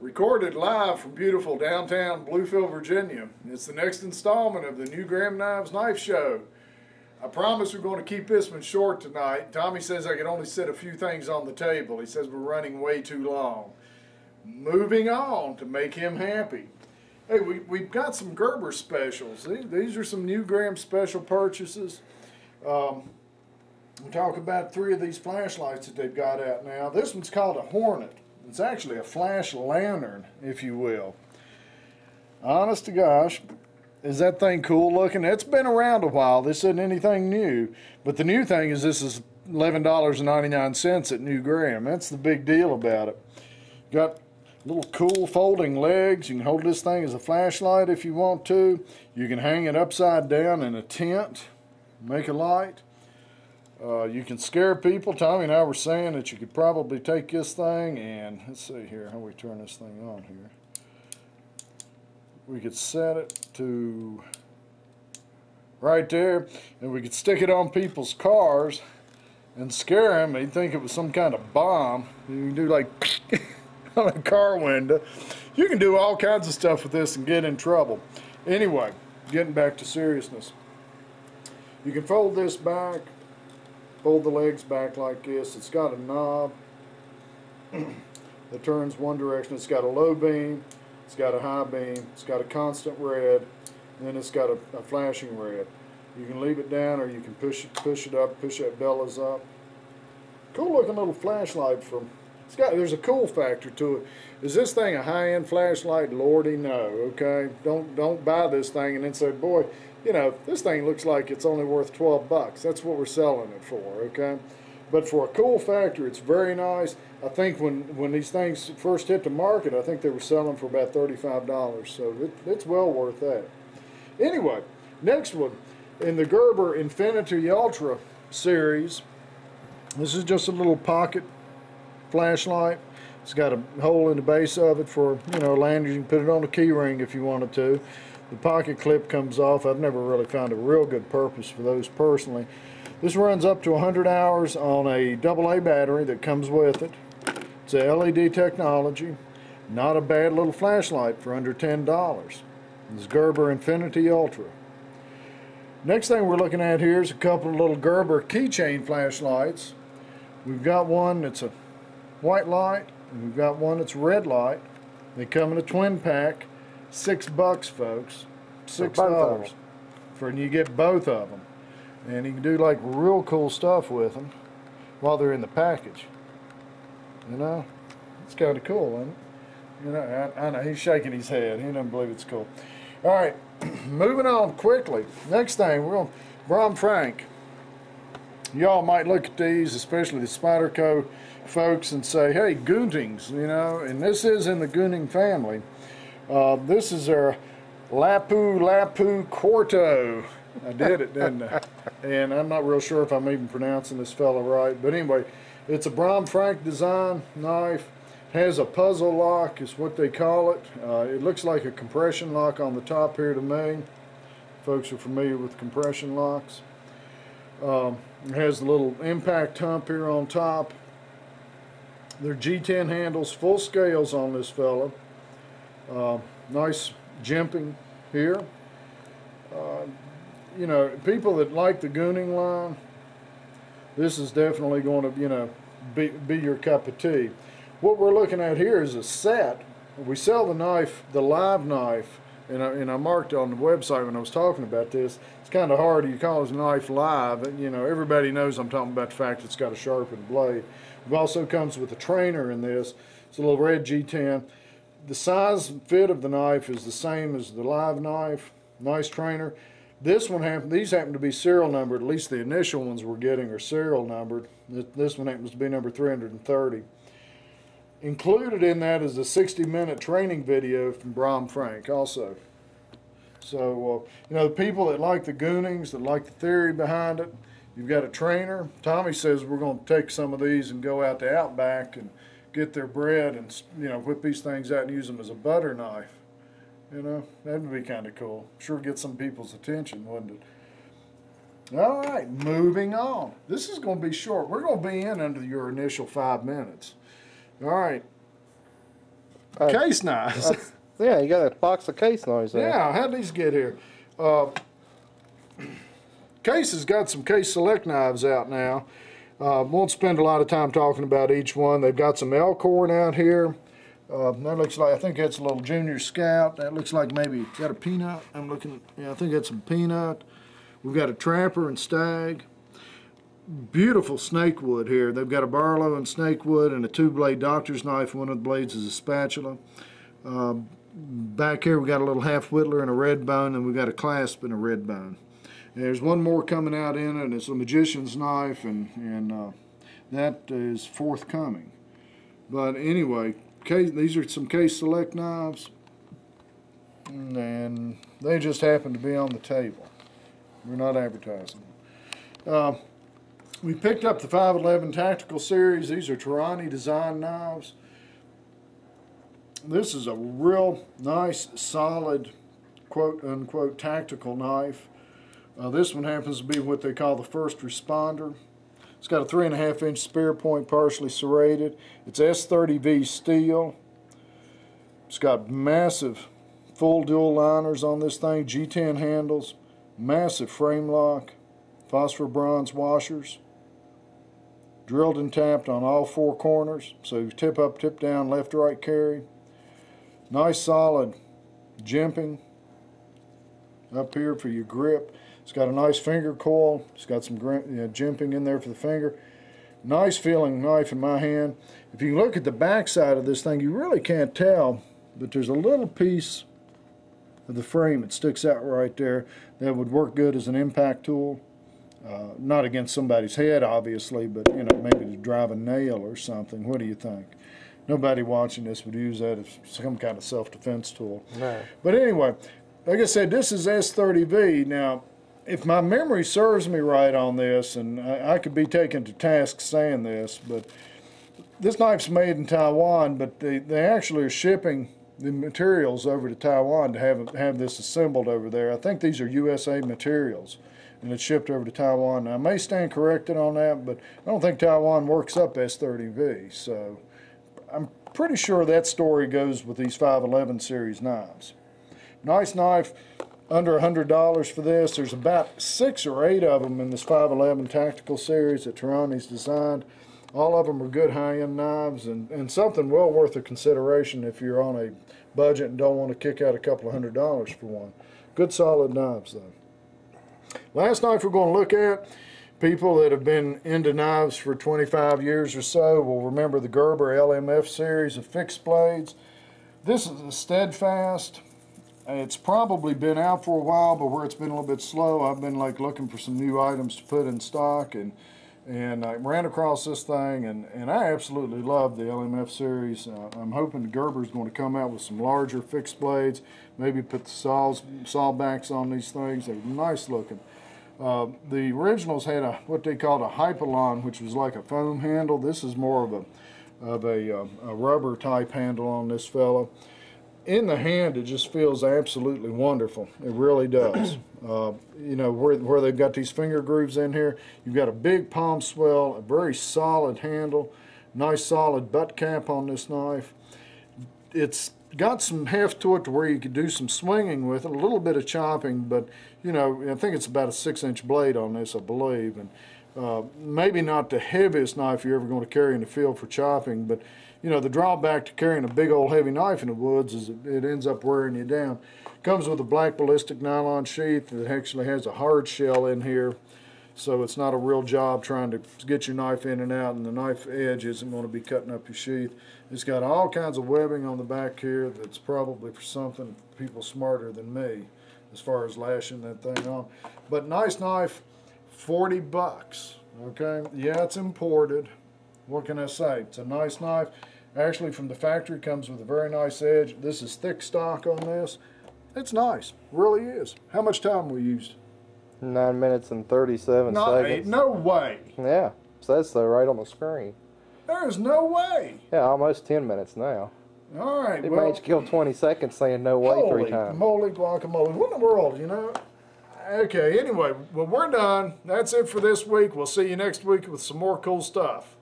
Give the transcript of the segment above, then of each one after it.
Recorded live from beautiful downtown Bluefield, Virginia. It's the next installment of the New Graham Knives Knife Show. I promise we're going to keep this one short tonight. Tommy says I can only set a few things on the table. He says we're running way too long. Moving on to make him happy. Hey, we've got some Gerber specials. These are some New Graham special purchases. We'll talk about 3 of these flashlights that they've got out now. This one's called a Hornet. It's actually a flash lantern, if you will. Honest to gosh, is that thing cool looking? It's been around a while. This isn't anything new. But the new thing is this is $11.99 at New Graham. That's the big deal about it. Got little cool folding legs. You can hold this thing as a flashlight if you want to. You can hang it upside down in a tent, make a light. You can scare people. Tommy and I were saying that you could probably take this thing and, let's see here, how we turn this thing on here. We could set it to right there, and we could stick it on people's cars and scare them. They'd think it was some kind of bomb. You can do like on a car window. You can do all kinds of stuff with this and get in trouble. Anyway, getting back to seriousness. You can fold this back. Fold the legs back like this. It's got a knob that turns one direction. It's got a low beam, it's got a high beam, it's got a constant red, and then it's got a flashing red. You can leave it down or you can push it up, push that bellows up. Cool looking little flashlight from, there's a cool factor to it. Is this thing a high-end flashlight? Lordy no, okay? Don't buy this thing and then say, boy, you know, this thing looks like it's only worth 12 bucks. That's what we're selling it for, okay? But for a cool factor, it's very nice. I think when these things first hit the market, I think they were selling for about $35, so it's well worth that. Anyway, next one, in the Gerber Infinity Ultra series, this is just a little pocket flashlight. It's got a hole in the base of it for, you know, lanyard. You can put it on a key ring if you wanted to. The pocket clip comes off. I've never really found a real good purpose for those personally. This runs up to 100 hours on a AA battery that comes with it. It's a LED technology. Not a bad little flashlight for under $10. This Gerber Infinity Ultra. Next thing we're looking at here is a couple of little Gerber keychain flashlights. We've got one that's a white light, and we've got one that's a red light. They come in a twin pack. $6, folks. $6 and you get both of them, and you can do like real cool stuff with them while they're in the package. You know, it's kind of cool, isn't it? You know, I know he's shaking his head. He doesn't believe it's cool. All right, moving on quickly. Next thing we're going Bram Frank. Y'all might look at these, especially the Spyderco folks, and say, "Hey, Guntings," you know, and this is in the Gunting family. This is our Lapu Quarto. I did it, didn't I? And I'm not real sure if I'm even pronouncing this fella right. But anyway, it's a Bram Frank design knife. Has a puzzle lock is what they call it. It looks like a compression lock on the top here to me. Folks are familiar with compression locks. It has a little impact hump here on top. They're G10 handles, full scales on this fella. Nice jimping here. You know, people that like the Gunting line, this is definitely going to, you know, be your cup of tea. What we're looking at here is a set. We sell the knife, the live knife, and I marked on the website when I was talking about this. It's kind of hard. You call this knife live, and you know everybody knows I'm talking about the fact it's got a sharpened blade. It also comes with a trainer in this. It's a little red G10. The size and fit of the knife is the same as the live knife. Nice trainer. These happen to be serial numbered. At least the initial ones we're getting are serial numbered. This one happens to be number 330. Included in that is a 60-minute training video from Bram Frank also. So, you know, the people that like the Guntings, that like the theory behind it, you've got a trainer. Tommy says we're going to take some of these and go out to Outback and get their bread and, you know, whip these things out and use them as a butter knife. You know, that would be kind of cool. Sure get some people's attention, wouldn't it? All right, moving on. This is going to be short. We're going to be in under your initial 5 minutes. All right. case knives. Yeah, you got a box of case knives there. Yeah, how'd these get here? Case has got some Case Select knives out now. Won't spend a lot of time talking about each one. They've got some Elkhorn out here. That looks like, I think that's a little Junior Scout. That looks like maybe, is that a Peanut? I'm looking, yeah, I think that's a Peanut. We've got a Trapper and Stag. Beautiful snake wood here. They've got a Barlow and snake wood and a 2-blade doctor's knife. One of the blades is a spatula. Back here we got a little half whittler and a red bone, and we got a clasp and a red bone. And there's one more coming out in it, and it's a magician's knife, and that is forthcoming. But anyway, these are some Case Select knives, and they just happen to be on the table. We're not advertising them. We picked up the 511 Tactical Series. These are Tarani design knives. This is a real nice, solid, quote-unquote, tactical knife. This one happens to be what they call the First Responder. It's got a 3.5-inch spear point, partially serrated. It's S30V steel. It's got massive full dual liners on this thing, G10 handles, massive frame lock, phosphor bronze washers, drilled and tapped on all 4 corners, so tip up, tip down, left, right carry. Nice solid jimping up here for your grip. It's got a nice finger coil. It's got some jimping in there for the finger. Nice feeling knife in my hand. If you look at the back side of this thing, you really can't tell, but there's a little piece of the frame that sticks out right there that would work good as an impact tool. Not against somebody's head, obviously, but you know, maybe to drive a nail or something. What do you think? Nobody watching this would use that as some kind of self-defense tool. No. But anyway, like I said, this is S30V. Now, if my memory serves me right on this, and I could be taken to task saying this, but this knife's made in Taiwan, but they actually are shipping the materials over to Taiwan to have this assembled over there. I think these are USA materials, and it's shipped over to Taiwan. Now, I may stand corrected on that, but I don't think Taiwan works up S30V, so I'm pretty sure that story goes with these 511 series knives. Nice knife, under $100 for this. There's about 6 or 8 of them in this 511 Tactical series that Tarani's designed. All of them are good high-end knives and something well worth a consideration if you're on a budget and don't want to kick out a couple of $100 for one. Good solid knives though. Last knife we're going to look at, people that have been into knives for 25 years or so will remember the Gerber LMF series of fixed blades. This is a Steadfast. It's probably been out for a while, but where it's been a little bit slow, I've been like looking for some new items to put in stock, and I ran across this thing, and I absolutely love the LMF series. I'm hoping Gerber's going to come out with some larger fixed blades, maybe put the saw backs on these things. They're nice looking. The originals had what they called a Hypalon, which was like a foam handle. This is more of a rubber type handle on this fella. In the hand, it just feels absolutely wonderful. It really does. You know, where they've got these finger grooves in here, you've got a big palm swell, a very solid handle, nice solid butt cap on this knife. It's got some heft to it to where you could do some swinging with it, a little bit of chopping, but you know, I think it's about a 6-inch blade on this, I believe, and maybe not the heaviest knife you're ever going to carry in the field for chopping, but you know, the drawback to carrying a big old heavy knife in the woods is it ends up wearing you down. Comes with a black ballistic nylon sheath that actually has a hard shell in here, so it's not a real job trying to get your knife in and out, and the knife edge isn't going to be cutting up your sheath. It's got all kinds of webbing on the back here that's probably for something people smarter than me as far as lashing that thing on. But nice knife, 40 bucks, okay? Yeah, it's imported. What can I say? It's a nice knife. Actually, from the factory, comes with a very nice edge. This is thick stock on this. It's nice, really is. How much time we used? 9 minutes and 37 seconds. No way. Yeah, says so right on the screen. There's no way. Yeah, almost 10 minutes now. All right, It well, made you kill 20 seconds saying no way 3 times. Holy moly guacamole. What in the world, you know? Okay, anyway, well, we're done. That's it for this week. We'll see you next week with some more cool stuff.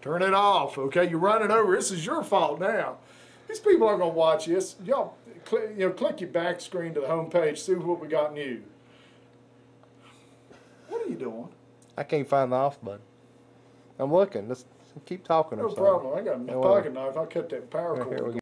Turn it off, okay? You're running over. This is your fault now. These people aren't gonna watch this. Y'all, click your back screen to the home page. See what we got new. What are you doing? I can't find the off button. I'm looking. Just keep talking or No something. problem. I got a pocket knife. I'll cut that power Here cord. we go.